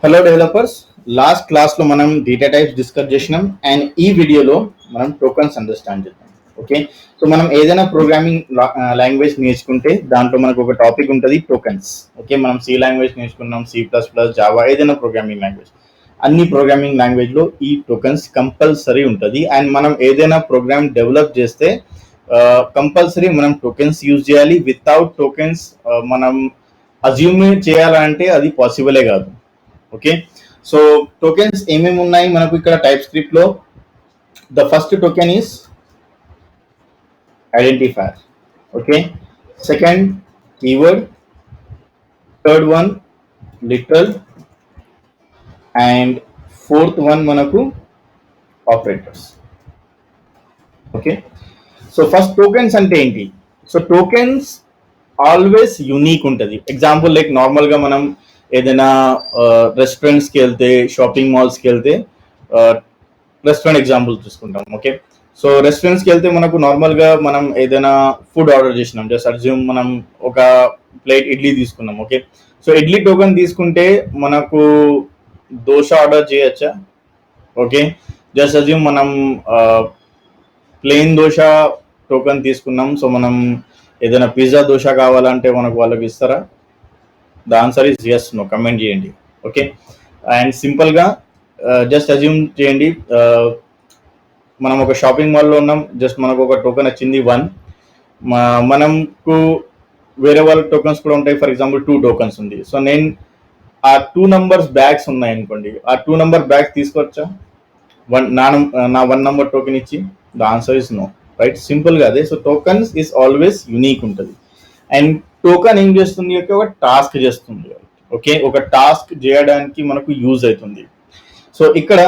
Hello developers, last క్లాస్లో మనం data types discuss చేసినాం అండ్ ఈ వీడియోలో మనం టోకన్స్ అండర్స్టాండ్ చేద్దాం. ఓకే, సో మనం ఏదైనా ప్రోగ్రామింగ్ లాంగ్వేజ్ నేర్చుకుంటే దాంట్లో మనకు ఒక టాపిక్ ఉంటుంది టోకన్స్. ఓకే, మనం సి లాంగ్వేజ్ నేర్చుకున్నాం, C++, జావా, ఏదైనా ప్రోగ్రామింగ్ లాంగ్వేజ్, అన్ని ప్రోగ్రామింగ్ లాంగ్వేజ్లో ఈ టోకన్స్ కంపల్సరీ ఉంటుంది. అండ్ మనం ఏదైనా ప్రోగ్రామ్ డెవలప్ చేస్తే కంపల్సరీ మనం టోకెన్స్ యూజ్ చేయాలి. వితౌట్ టోకెన్స్ మనం అజ్యూమ్ చేయాలంటే అది పాసిబులే కాదు. ఓకే, సో టోకెన్స్ ఏమేమి ఉన్నాయి మనకు ఇక్కడ టైప్ స్క్రిప్ట్ లో? The first token is identifier. Okay, second keyword, third one literal, and fourth one మనకు operators. Okay, so first tokens అంటే ఏంటి? సో టోకెన్స్ ఆల్వేస్ యూనిక్ ఉంటుంది. ఎగ్జాంపుల్ లైక్ నార్మల్గా మనం ఏదైనా రెస్టారెంట్స్కి వెళ్తే, షాపింగ్ మాల్స్కి వెళ్తే, రెస్టారెంట్ ఎగ్జాంపుల్ చూసుకుంటాం. ఓకే, సో రెస్టారెంట్స్కి వెళ్తే మనకు నార్మల్గా మనం ఏదైనా ఫుడ్ ఆర్డర్ చేసినాం, జస్ట్ అజ్యూమ్ మనం ఒక ప్లేట్ ఇడ్లీ తీసుకున్నాం. ఓకే, సో ఇడ్లీ టోకెన్ తీసుకుంటే మనకు దోశ ఆర్డర్ చేయొచ్చా? ఓకే, జస్ట్ అజ్యూమ్ మనం ప్లెయిన్ దోశ టోకెన్ తీసుకున్నాం, సో మనం ఏదైనా పిజ్జా దోశ కావాలంటే మనకు వాళ్ళకి ఇస్తారా? The answer is yes, no. Comment చేయండి. ఓకే, అండ్ సింపుల్గా జస్ట్ అజ్యూమ్ చేయండి, మనం ఒక షాపింగ్ మాల్లో ఉన్నాం, జస్ట్ మనకు ఒక టోకెన్ వచ్చింది 1. మనకు వేరే వాళ్ళ టోకెన్స్ కూడా ఉంటాయి. ఫర్ ఎగ్జాంపుల్ 2 టోకెన్స్ ఉంది. సో నేను ఆ 2 నంబర్స్ బ్యాగ్స్ ఉన్నాయి అనుకోండి, ఆ 2 నంబర్ బ్యాగ్స్ తీసుకోవచ్చా నా 1 నంబర్ టోకెన్ ఇచ్చి? The answer is no, right? సింపుల్గా అదే. So tokens is always unique ఉంటుంది. అండ్ టోకన్ ఏం చేస్తుంది? ఒక టాస్క్ చేస్తుంది. ఓకే, ఒక టాస్క్ చేయడానికి మనకు యూజ్ అవుతుంది. సో ఇక్కడ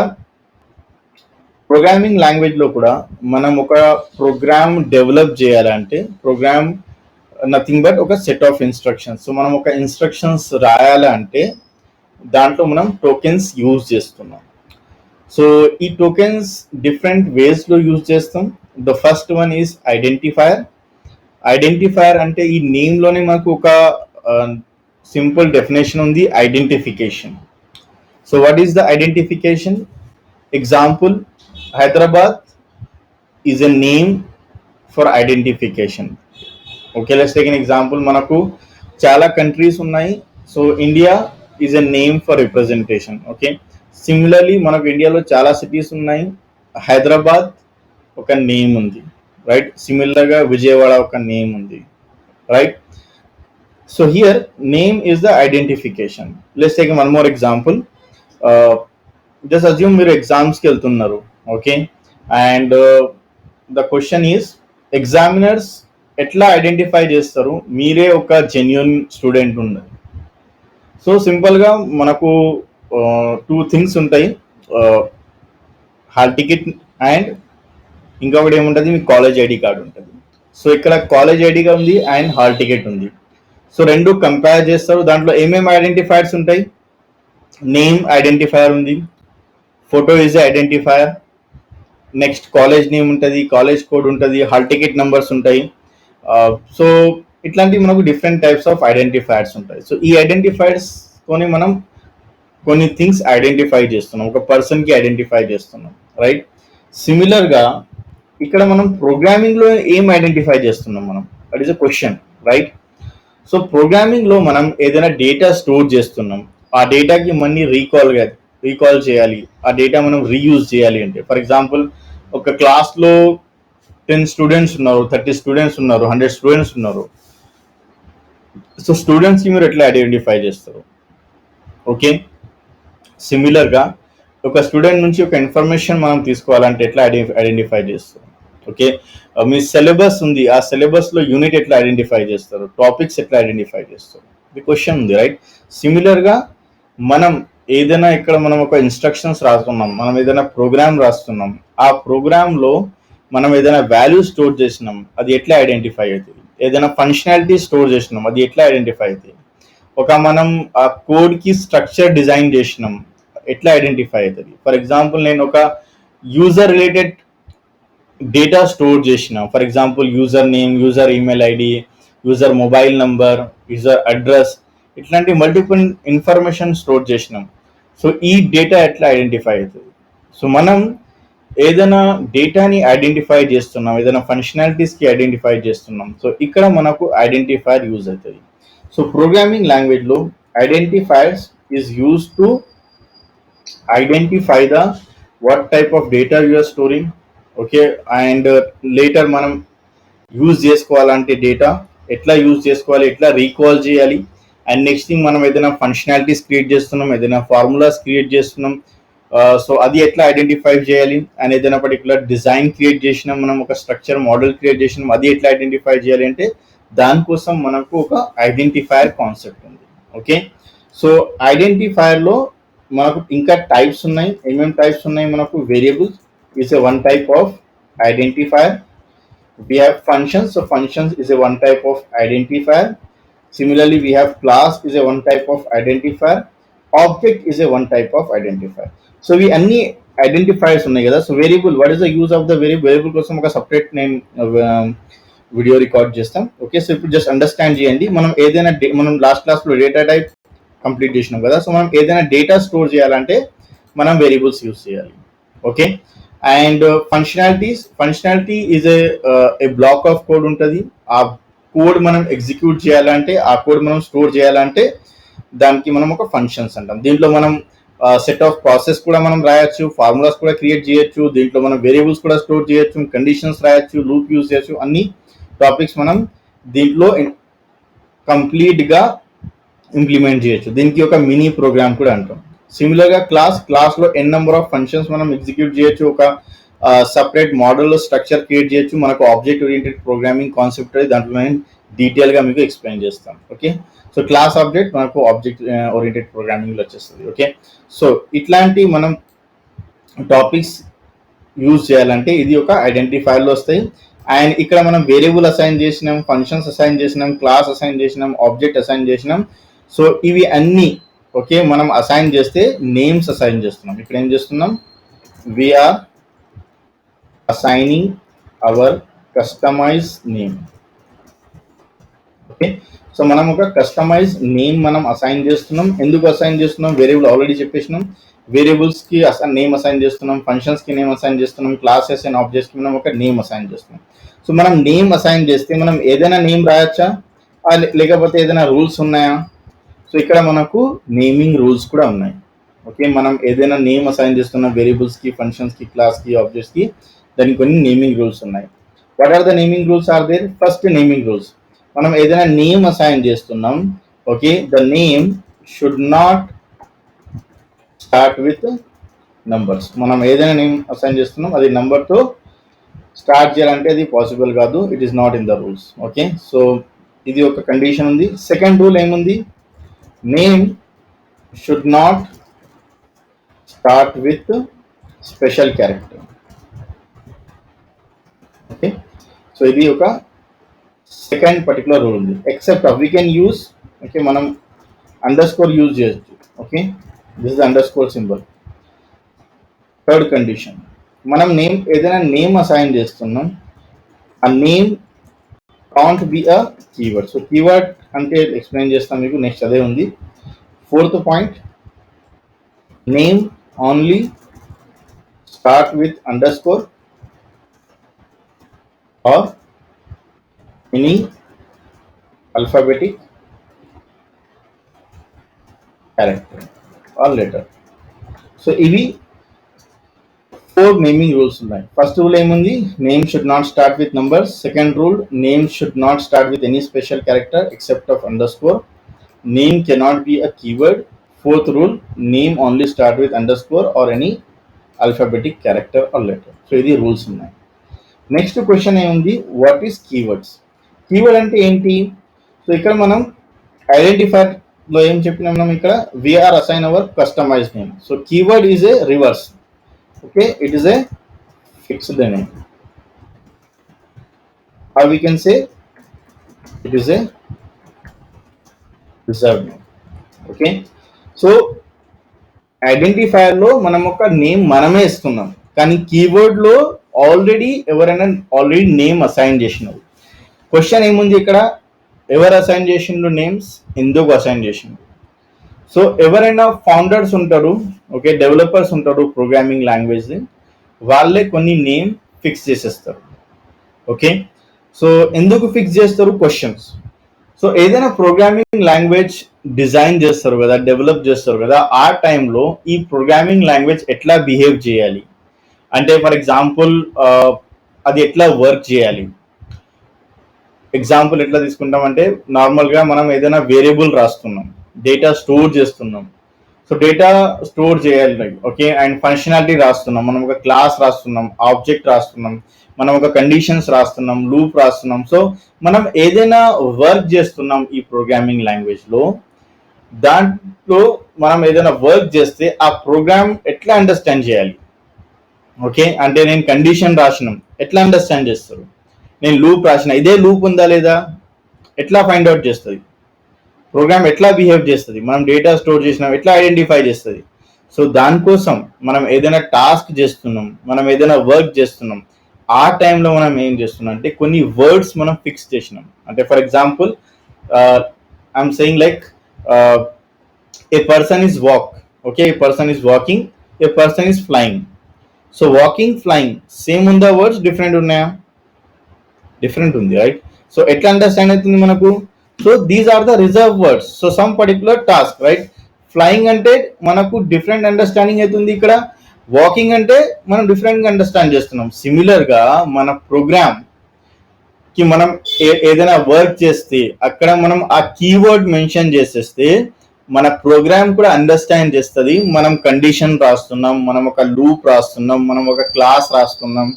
ప్రోగ్రామింగ్ లాంగ్వేజ్లో కూడా మనం ఒక ప్రోగ్రామ్ డెవలప్ చేయాలంటే ప్రోగ్రామ్ నథింగ్ బట్ ఒక సెట్ ఆఫ్ ఇన్స్ట్రక్షన్స్. సో మనం ఒక ఇన్స్ట్రక్షన్స్ రాయాలంటే దాంట్లో మనం టోకెన్స్ యూజ్ చేస్తున్నాం. సో ఈ టోకెన్స్ డిఫరెంట్ వేస్లో యూజ్ చేస్తాం. The first one is identifier. Identifier అంటే ఈ నేమ్లోనే మనకు ఒక సింపుల్ డెఫినేషన్ ఉంది, identification. So what is the identification? Example, Hyderabad is a name for identification. Okay, let's take an example. మనకు చాలా కంట్రీస్ ఉన్నాయి, so India is a name for representation. Okay, similarly మనకు ఇండియాలో చాలా సిటీస్ ఉన్నాయి, హైదరాబాద్ ఒక నేమ్ ఉంది, రైట్? సిమిలర్గా విజయవాడ ఒక నేమ్ ఉంది, right? So here name is the identification. Let's take one more example. Just assume మీరు ఎగ్జామ్స్కి వెళ్తున్నారు. Okay, and the question is, examiners ఎట్లా ఐడెంటిఫై చేస్తారు మీరే ఒక జెన్యున్ స్టూడెంట్ ఉన్నది? సో సింపుల్గా మనకు 2 థింగ్స్ ఉంటాయి, హాల్ టికెట్ అండ్ ఇంకొకటి ఏముంటుంది, మీ కాలేజ్ ఐడి కార్డు ఉంటుంది. సో ఇక్కడ కాలేజ్ ఐడి కార్డు ఉంది అండ్ హాల్ టికెట్ ఉంది. సో రెండు కంపేర్ చేస్తారు. దాంట్లో ఏమేమి ఐడెంటిఫైర్స్ ఉంటాయి? నేమ్ ఐడెంటిఫైర్ ఉంది, photo is identifier, next college name ఉంటుంది, కాలేజ్ కోడ్ ఉంటుంది, హాల్ టికెట్ నెంబర్స్ ఉంటాయి. సో ఇట్లాంటివి మనకు డిఫరెంట్ టైప్స్ ఆఫ్ ఐడెంటిఫైర్స్ ఉంటాయి. సో ఈ ఐడెంటిఫైర్స్ తోని మనం కొన్ని థింగ్స్ ఐడెంటిఫై చేస్తున్నాం, ఒక పర్సన్కి ఐడెంటిఫై చేస్తున్నాం, రైట్? సిమిలర్గా ఇక్కడ మనం ప్రోగ్రామింగ్లో ఏం ఐడెంటిఫై చేస్తున్నాం మనం? That is a question, right? So ప్రోగ్రామింగ్లో మనం ఏదైనా డేటా స్టోర్ చేస్తున్నాం, ఆ డేటాకి మళ్ళీ రీకాల్ చేయాలి, ఆ డేటా మనం రీయూజ్ చేయాలి అంటే, ఫర్ ఎగ్జాంపుల్ ఒక క్లాస్లో 10 స్టూడెంట్స్ ఉన్నారు, 30 స్టూడెంట్స్ ఉన్నారు, 100 స్టూడెంట్స్ ఉన్నారు. సో స్టూడెంట్స్కి మీరు ఎట్లా ఐడెంటిఫై చేస్తారు? ఓకే, సిమిలర్గా ఒక స్టూడెంట్ నుంచి ఒక ఇన్ఫర్మేషన్ మనం తీసుకోవాలంటే ఎట్లా ఐడెంటిఫై చేస్తారు? ఓకే, మీ సిలబస్ ఉంది, ఆ సిలబస్లో యూనిట్ ఎట్లా ఐడెంటిఫై చేస్తారు, టాపిక్స్ ఎట్లా ఐడెంటిఫై చేస్తారు? ఇది క్వశ్చన్ ఉంది, రైట్? సిమిలర్గా మనం ఏదైనా ఇక్కడ మనం ఒక ఇన్స్ట్రక్షన్స్ రాస్తున్నాం, మనం ఏదైనా ప్రోగ్రామ్ రాస్తున్నాం, ఆ ప్రోగ్రాంలో మనం ఏదైనా వాల్యూ స్టోర్ చేసినాం, అది ఎట్లా ఐడెంటిఫై అవుతుంది? ఏదైనా ఫంక్షనాలిటీ స్టోర్ చేసినాం, అది ఎట్లా ఐడెంటిఫై అవుతుంది? ఒక మనం ఆ కోడ్కి స్ట్రక్చర్ డిజైన్ చేసినాం, ఎట్లా ఐడెంటిఫై అవుతుంది? ఫర్ ఎగ్జాంపుల్ నేను ఒక యూజర్ రిలేటెడ్ డేటా స్టోర్ చేసిన, for example user name, user email ID, user mobile number, user address, ఇట్లాంటి మల్టిపుల్ ఇన్ఫర్మేషన్ స్టోర్ చేసినాం. సో ఈ డేటా ఎట్లా ఐడెంటిఫై అవుతుంది? సో మనం ఏదైనా డేటాని ఐడెంటిఫై చేస్తున్నాం, ఏదైనా ఫంక్షనాలిటీస్కి ఐడెంటిఫై చేస్తున్నాం, సో ఇక్కడ మనకు ఐడెంటిఫైర్ యూజ్ అవుతుంది. సో ప్రోగ్రామింగ్ లాంగ్వేజ్లో identifiers is use to identify the what type of data you are storing, okay, and later మనం యూజ్ చేసుకోవాలంటే డేటా ఎట్లా యూజ్ చేసుకోవాలి, ఎట్లా రీకాల్ చేయాలి, అండ్ నెక్స్ట్ థింగ్ మనం ఏదైనా ఫంక్షనాలిటీస్ క్రియేట్ చేస్తున్నాం, ఏదైనా ఫార్ములాస్ క్రియేట్ చేస్తున్నాం, సో అది ఎట్లా ఐడెంటిఫై చేయాలి, అండ్ ఏదైనా పర్టికులర్ డిజైన్ క్రియేట్ చేసినాం, మనం ఒక స్ట్రక్చర్ మోడల్ క్రియేట్ చేసినాం, అది ఎట్లా ఐడెంటిఫై చేయాలి అంటే దానికోసం మనకు ఒక ఐడెంటిఫైర్ కాన్సెప్ట్ ఉంది. ఓకే, సో ఐడెంటిఫైర్లో మనకు ఇంకా టైప్స్ ఉన్నాయి. ఏమేమి టైప్స్ ఉన్నాయి? మనకు variables is a one type of identifier. We have functions, so functions is a one type of identifier. Similarly, we have class is a one type of identifier. Object is a one type of identifier. So we అన్ని identifiers ఉన్నాయి కదా. So variable, what is the use of the variable? Variable కోసం ఒక separate నేను video record చేస్తాం. Okay, so ఇప్పుడు just understand చేయండి. మనం ఏదైనా మనం లాస్ట్ క్లాస్లో డేటా టైప్ కంప్లీట్ చేసినాం కదా. సో మనం ఏదైనా డేటా స్టోర్ చేయాలంటే మనం వేరియబుల్స్ యూజ్ చేయాలి. Okay, and functionality is a black of code ఉంటుంది. ఆ కోడ్ మనం ఎగ్జిక్యూట్ చేయాలంటే, ఆ కోడ్ మనం స్టోర్ చేయాలంటే దానికి మనం ఒక ఫంక్షన్స్ అంటాం. దీంట్లో మనం సెట్ ఆఫ్ ప్రాసెస్ కూడా మనం రాయొచ్చు, ఫార్ములాస్ కూడా క్రియేట్ చేయొచ్చు, దీంట్లో మనం వేరియబుల్స్ కూడా స్టోర్ చేయొచ్చు, కండిషన్స్ రాయొచ్చు, లూప్ యూజ్ చేయొచ్చు, అన్ని టాపిక్స్ మనం దీంట్లో కంప్లీట్గా ఇంప్లిమెంట్ చేయొచ్చు. దీనికి ఒక మినీ ప్రోగ్రామ్ కూడా అంటాం. సిమిలర్గా క్లాస్లో ఎన్ నెంబర్ ఆఫ్ ఫంక్షన్స్ మనం ఎగ్జిక్యూట్ చేయొచ్చు, ఒక సపరేట్ మోడల్ స్ట్రక్చర్ క్రియేట్ చేయొచ్చు. మనకు ఆబ్జెక్ట్ ఓరియంటెడ్ ప్రోగ్రామింగ్ కాన్సెప్ట్ దాంట్లో నేను డీటెయిల్గా మీకు ఎక్స్ప్లెయిన్ చేస్తాను. ఓకే, సో క్లాస్ ఆబ్జెక్ట్ మనకు ఆబ్జెక్ట్ ఓరియంటెడ్ ప్రోగ్రామింగ్లో వచ్చేస్తుంది. ఓకే, సో ఇట్లాంటి మనం టాపిక్స్ యూజ్ చేయాలంటే ఇది ఒక ఐడెంటిఫైర్లో వస్తాయి. అండ్ ఇక్కడ మనం వేరియబుల్ అసైన్ చేసినాం, ఫంక్షన్స్ అసైన్ చేసినాం, క్లాస్ అసైన్ చేసినాం, ఆబ్జెక్ట్ అసైన్ చేసినాం. సో ఇవి అన్నీ ఓకే, మనం అసైన్ చేస్తే నేమ్స్ అసైన్ చేస్తున్నాం. ఇక్కడ ఏం చేస్తున్నాం? We're assigning our customise name. Okay, so మనం ఒక కస్టమైజ్ నేమ్ మనం అసైన్ చేస్తున్నాం. ఎందుకు అసైన్ చేస్తున్నాం? వేరియబుల్ ఆల్రెడీ చెప్పేసినాం. వేరియబుల్స్కి నేమ్ అసైన్ చేస్తున్నాం, ఫంక్షన్స్కి నేమ్ అసైన్ చేస్తున్నాం, క్లాసెస్ అండ్ ఆబ్జెక్ట్స్కి మనం ఒక నేమ్ అసైన్ చేస్తున్నాం. సో మనం నేమ్ అసైన్ చేస్తే మనం ఏదైనా నేమ్ రాయొచ్చా, లేకపోతే ఏదైనా రూల్స్ ఉన్నాయా? సో ఇక్కడ మనకు నేమింగ్ రూల్స్ కూడా ఉన్నాయి. ఓకే, మనం ఏదైనా నేమ్ అసైన్ చేస్తున్నాం వేరియబుల్స్కి, ఫంక్షన్స్కి, క్లాస్కి, ఆబ్జెక్ట్స్కి, దానికి కొన్ని నేమింగ్ రూల్స్ ఉన్నాయి. What are the naming rules are there? First naming rules, మనం ఏదైనా నేమ్ అసైన్ చేస్తున్నాం. Okay, the name should not start with numbers. మనం ఏదైనా నేమ్ అసైన్ చేస్తున్నాం అది నంబర్తో స్టార్ట్ చేయాలంటే అది పాసిబుల్ కాదు. It is not in the rules. Okay, so ఇది ఒక కండిషన్ ఉంది. సెకండ్ రూల్ ఏముంది? Name should not start with special character. Okay, so ఇది ఒక సెకండ్ పర్టికులర్ రూల్ ఉంది. Except we can use, okay, మనం అండర్ స్కోర్ యూజ్ చేయొచ్చు. Okay, this is under score symbol. Third condition, మనం ఏదైనా name assign చేస్తున్నాం, ఆ name can't be a keyword. So keyword అంటే ఎక్స్ప్లెయిన్ చేస్తాం మీకు, నెక్స్ట్ అదే ఉంది. Fourth point, name only start with underscore or any alphabetic character or letter. So ఇవి 4 నేమింగ్ రూల్స్ ఉన్నాయి. ఫస్ట్ రూల్ ఏముంది? Name should not start with numbers. Second rule, name should not start with any special character except of underscore. Name cannot be a keyword. Fourth rule, name only start with underscore or any alphabetic character or letter. So ఇది rules ఉన్నాయి. Next question ఏముంది? What is keywords? Keyword అంటే ఏంటి? So ఇక్కడ మనం ఐడెంటిఫైర్లో ఏం చెప్పినాం? మనం ఇక్కడ we're assign our customise name. So keyword is a reverse. Okay, it is a fixed name, or we can say it is a reserved name. Okay, so identifier లో మనం ఒక నేమ్ మనమే ఇస్తున్నాం, కానీ కీవర్డ్ లో ఎవరైనా ఆల్రెడీ నేమ్ అసైన్ చేసినారు. Question ఏముంది ఇక్కడ? ఎవరు అసైన్ చేసిండ్రు నేమ్స్, ఎందుకు అసైన్ చేసిండ్రు? సో ఎవరైనా ఫౌండర్స్ ఉంటారు, ఓకే, డెవలపర్స్ ఉంటారు ప్రోగ్రామింగ్ లాంగ్వేజ్, వాళ్ళే కొన్ని నేమ్ ఫిక్స్ చేసేస్తారు. ఓకే, సో ఎందుకు ఫిక్స్ చేస్తారు? క్వశ్చన్స్. సో ఏదైనా ప్రోగ్రామింగ్ లాంగ్వేజ్ డిజైన్ చేస్తారు కదా, డెవలప్ చేస్తారు కదా, ఆ టైంలో ఈ ప్రోగ్రామింగ్ లాంగ్వేజ్ ఎట్లా బిహేవ్ చేయాలి అంటే, ఫర్ ఎగ్జాంపుల్ అది ఎట్లా వర్క్ చేయాలి. ఎగ్జాంపుల్ ఎట్లా తీసుకుంటామంటే, నార్మల్గా మనం ఏదైనా వేరియబుల్ రాస్తున్నాం, డేటా స్టోర్ చేస్తున్నాం. సో డేటా స్టోర్ చేయాలి, ఓకే, అండ్ ఫంక్షనాలిటీ రాస్తున్నాం, మనం ఒక క్లాస్ రాస్తున్నాం, ఆబ్జెక్ట్ రాస్తున్నాం, మనం ఒక కండిషన్స్ రాస్తున్నాం, లూప్ రాస్తున్నాం. సో మనం ఏదైనా వర్క్ చేస్తున్నాం ఈ ప్రోగ్రామింగ్ లాంగ్వేజ్లో, దాంట్లో మనం ఏదైనా వర్క్ చేస్తే ఆ ప్రోగ్రామ్ ఎట్లా అండర్స్టాండ్ చేయాలి. ఓకే, అంటే నేను కండిషన్ రాసినాం, ఎట్లా అండర్స్టాండ్ చేస్తారు? నేను లూప్ రాసిన, ఇదే లూప్ ఉందా లేదా, ఎట్లా ఫైండ్ అవుట్ చేస్తుంది? ప్రోగ్రామ్ ఎట్లా బిహేవ్ చేస్తుంది? మనం డేటా స్టోర్ చేసినాం, ఎట్లా ఐడెంటిఫై చేస్తుంది? సో దానికోసం మనం ఏదైనా టాస్క్ చేస్తున్నాం, మనం ఏదైనా వర్క్ చేస్తున్నాం, ఆ టైంలో మనం ఏం చేస్తున్నాం అంటే కొన్ని వర్డ్స్ మనం ఫిక్స్ చేసినాం. అంటే for example I'm saying like a person is walk, okay, a person is walking, a person is flying. So walking, flying same ఉందా? వర్డ్స్ డిఫరెంట్ ఉన్నాయా? డిఫరెంట్ ఉంది, రైట్? సో ఎట్లా అండర్స్టాండ్ అవుతుంది మనకు? So these are the reserve words. So some particular task, right? Flying అంటే మనకు different understanding అవుతుంది. ఇక్కడ వాకింగ్ అంటే మనం డిఫరెంట్గా అండర్స్టాండ్ చేస్తున్నాం. సిమిలర్గా మన ప్రోగ్రామ్ కి మనం ఏదైనా వర్క్ చేస్తే అక్కడ మనం ఆ కీవర్డ్ మెన్షన్ చేసేస్తే మన ప్రోగ్రామ్ కూడా అండర్స్టాండ్ చేస్తుంది. మనం కండిషన్ రాస్తున్నాం, మనం ఒక లూప్ రాస్తున్నాం, మనం ఒక క్లాస్ రాస్తున్నాం,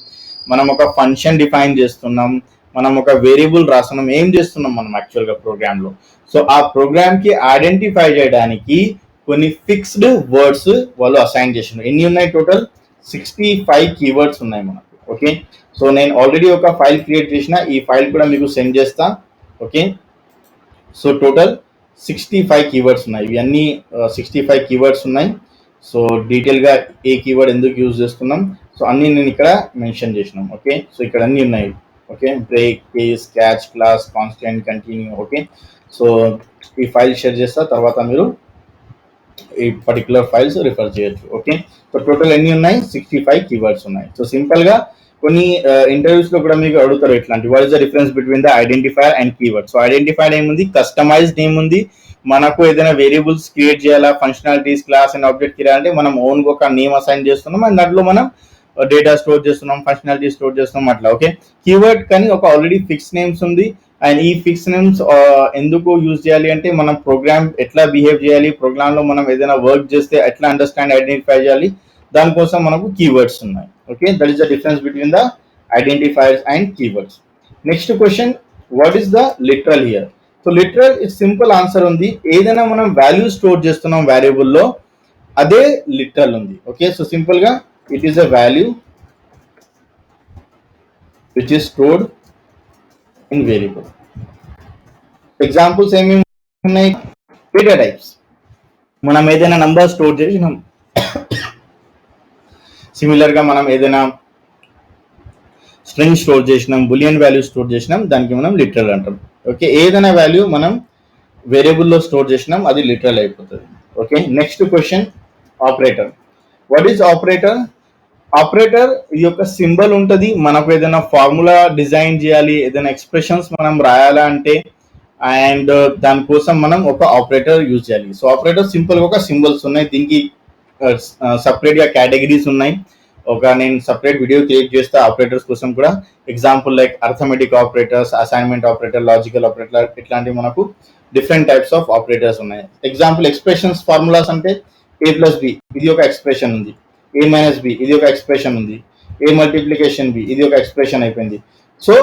మనం ఒక ఫంక్షన్ డిఫైన్ చేస్తున్నాం, మనం ఒక వేరియబుల్ రాస్తున్నాం, ఏం చేస్తున్నాం మనం యాక్చువల్గా ప్రోగ్రాంలో. సో ఆ ప్రోగ్రామ్కి ఐడెంటిఫై చేయడానికి కొన్ని ఫిక్స్డ్ వర్డ్స్ వాళ్ళు అసైన్ చేసినారు. ఎన్ని ఉన్నాయి? టోటల్ 65 కీవర్డ్స్ ఉన్నాయి మనకు. ఓకే, సో నేను ఆల్రెడీ ఒక ఫైల్ క్రియేట్ చేసిన, ఈ ఫైల్ కూడా మీకు సెండ్ చేస్తా. ఓకే, సో టోటల్ 65 కీవర్డ్స్ ఉన్నాయి. ఇవి అన్ని 65 కీవర్డ్స్ ఉన్నాయి. సో డీటెయిల్గా ఏ కీవర్డ్ ఎందుకు యూజ్ చేస్తున్నాం, సో అన్ని నేను ఇక్కడ మెన్షన్ చేసినాం. ఓకే, సో ఇక్కడ అన్ని ఉన్నాయి. Okay, break, case, catch, class, constant, continue. Okay, so ఈ ఫైల్ షేర్ చేస్తా, తర్వాత మీరు ఈ పర్టికులర్ ఫైల్స్ రిఫర్ చేయొచ్చు. ఓకే, సో టోటల్ ఎన్ని ఉన్నాయి? 65 కీవర్డ్స్ ఉన్నాయి. సో సింపుల్గా కొన్ని ఇంటర్వ్యూస్ లో కూడా మీకు అడుగుతారు ఇట్లాంటి, what is the difference between the identifier and keyword. So identifier ఏముంది? కస్టమైజ్డ్ ఏముంది, మనకు ఏదైనా వేరియబుల్స్ క్రియేట్ చేయాలా, ఫంక్షనాలిటీస్, క్లాస్ అండ్ ఆబ్జెక్ట్ చేయాలంటే మనం ఓన్ ఒక నేమ్ అసైన్ చేస్తున్నాం అండ్ దాంట్లో మనం డేటా స్టోర్ చేస్తున్నాం, ఫంక్షనాలిటీ స్టోర్ చేస్తున్నాం అట్లా. ఓకే, కీవర్డ్ కానీ ఒక ఆల్రెడీ ఫిక్స్ నేమ్స్ ఉంది. అండ్ ఈ ఫిక్స్ నేమ్స్ ఎందుకు యూజ్ చేయాలి అంటే మనం ప్రోగ్రామ్ ఎట్లా బిహేవ్ చేయాలి, ప్రోగ్రామ్లో మనం ఏదైనా వర్క్ చేస్తే ఎట్లా అండర్స్టాండ్, ఐడెంటిఫై చేయాలి, దానికోసం మనకు కీవర్డ్స్ ఉన్నాయి. Okay, that is the difference between the identifiers and keywords. Next question, what is the literal here? So literal is simple answer ఉంది. ఏదైనా మనం వాల్యూ స్టోర్ చేస్తున్నాం వేరియబుల్లో, అదే లిటరల్ ఉంది. ఓకే, సో సింపుల్ గా it is a value which is stored in variable. Examples ఏమేమి ఉన్నాయి? Data types, మనం ఏదైనా నంబర్ స్టోర్ చేసినాం, సిమిలర్గా మనం ఏదైనా స్ట్రింగ్ స్టోర్ చేసినాం, బులియన్ వాల్యూ స్టోర్ చేసినాం, దానికి మనం లిటరల్ అంటాం. ఓకే, ఏదైనా వాల్యూ మనం వేరియబుల్లో స్టోర్ చేసినాం, అది లిటరల్ అయిపోతుంది. Okay, next question, operator. What is operator? Operator ఈ యొక్క సింబల్ ఉంటుంది. మనకు ఏదైనా ఫార్ములా డిజైన్ చేయాలి, ఏదైనా ఎక్స్ప్రెషన్స్ మనం రాయాలా అంటే, అండ్ దానికోసం మనం ఒక ఆపరేటర్ యూజ్ చేయాలి. సో ఆపరేటర్ సింపుల్గా ఒక సింబల్స్ ఉన్నాయి, దీనికి సపరేట్గా కేటగిరీస్ ఉన్నాయి. ఒక నేను సపరేట్ వీడియో క్రియేట్ చేస్తే ఆపరేటర్స్ కోసం కూడా. Example like arithmetic operators, assignment operator, logical operator, ఇట్లాంటివి మనకు డిఫరెంట్ టైప్స్ ఆఫ్ ఆపరేటర్స్ ఉన్నాయి. ఎగ్జాంపుల్ ఎక్స్ప్రెషన్స్, ఫార్ములాస్ అంటే a ప్లస్ బి, ఇది ఒక ఎక్స్ప్రెషన్ ఉంది. a మైనస్ బి, ఇది ఒక ఎక్స్ప్రెషన్ ఉంది. a మల్టిప్లికేషన్ బి, ఇది ఒక ఎక్స్ప్రెషన్ అయిపోయింది. సో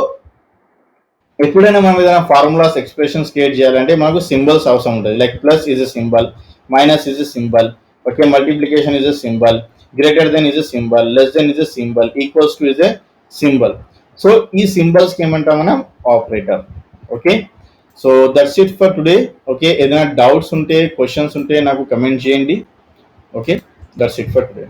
ఎప్పుడైనా మనం ఏదైనా ఫార్ములాస్, ఎక్స్ప్రెషన్స్ క్రియేట్ చేయాలంటే మనకు సింబల్స్ అవసరం ఉంటుంది. Like plus is a symbol, minus is a symbol, okay, multiplication is a symbol, greater than is a symbol, less than is a symbol, equals to is a symbol. So ఈ సింబల్స్కి ఏమంటాం మనం? Operator. Okay, so that's it for today. Okay, ఏదైనా doubts ఉంటే, questions ఉంటే నాకు comment చేయండి. Okay, that's it for today.